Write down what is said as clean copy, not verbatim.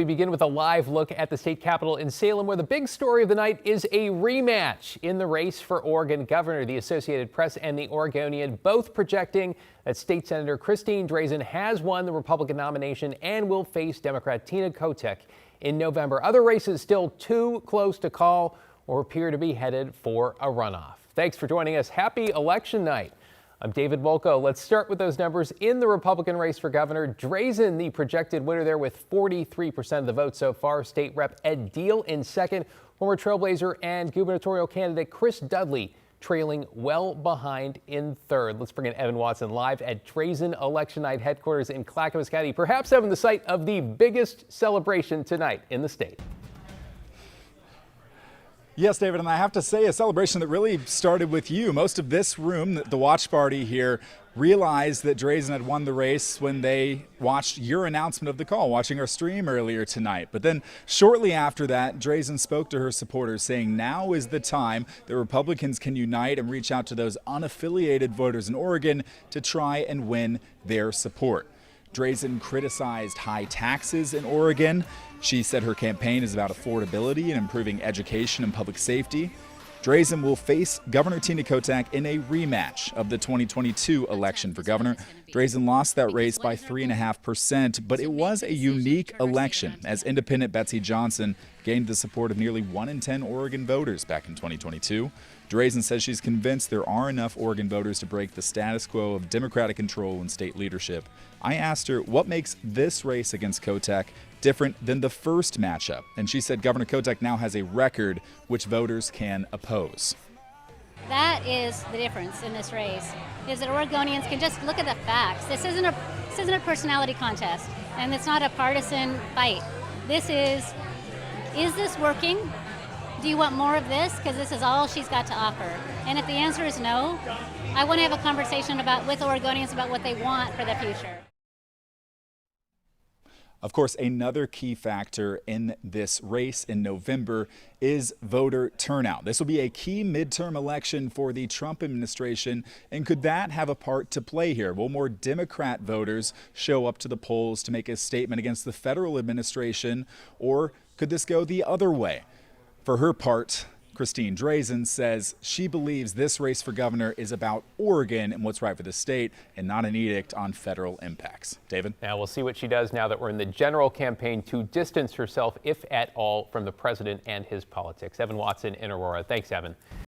We begin with a live look at the state capitol in Salem, where the big story of the night is a rematch in the race for Oregon governor. The Associated Press and the Oregonian both projecting that State Senator Christine Drazan has won the Republican nomination and will face Democrat Tina Kotek in November. Other races still too close to call or appear to be headed for a runoff. Thanks for joining us. Happy election night. I'm David Wolko. Let's start with those numbers in the Republican race for governor. Drazan, the projected winner there with 43% of the vote so far. State Rep Ed Deal in second. Former Trailblazer and gubernatorial candidate Chris Dudley trailing well behind in third. Let's bring in Evan Watson live at Drazan Election Night headquarters in Clackamas County. Perhaps, Evan, the site of the biggest celebration tonight in the state. Yes, David, and I have to say a celebration that really started with you. Most of this room, the watch party here, realized that Drazan had won the race when they watched your announcement of the call, watching our stream earlier tonight. But then shortly after that, Drazan spoke to her supporters saying now is the time that Republicans can unite and reach out to those unaffiliated voters in Oregon to try and win their support. Drazan criticized high taxes in Oregon. She said her campaign is about affordability and improving education and public safety. Drazan will face Governor Tina Kotek in a rematch of the 2022 election for governor. Drazan lost that race by 3.5%, but it was a unique election as independent Betsy Johnson gained the support of nearly 1 in 10 Oregon voters back in 2022. Drazan says she's convinced there are enough Oregon voters to break the status quo of Democratic control in state leadership. I asked her what makes this race against Kotek different than the first matchup, and she said Governor Kotek now has a record which voters can oppose. That is the difference in this race, is that Oregonians can just look at the facts. This isn't a personality contest, and it's not a partisan fight. This is this working? Do you want more of this? Because this is all she's got to offer. And if the answer is no, I want to have a conversation with Oregonians about what they want for the future. Of course, another key factor in this race in November is voter turnout. This will be a key midterm election for the Trump administration, and could that have a part to play here? Will more Democrat voters show up to the polls to make a statement against the federal administration, or could this go the other way? For her part, Christine Drazan says she believes this race for governor is about Oregon and what's right for the state and not an edict on federal impacts. David? Now we'll see what she does now that we're in the general campaign to distance herself, if at all, from the president and his politics. Evan Watson in Aurora. Thanks, Evan.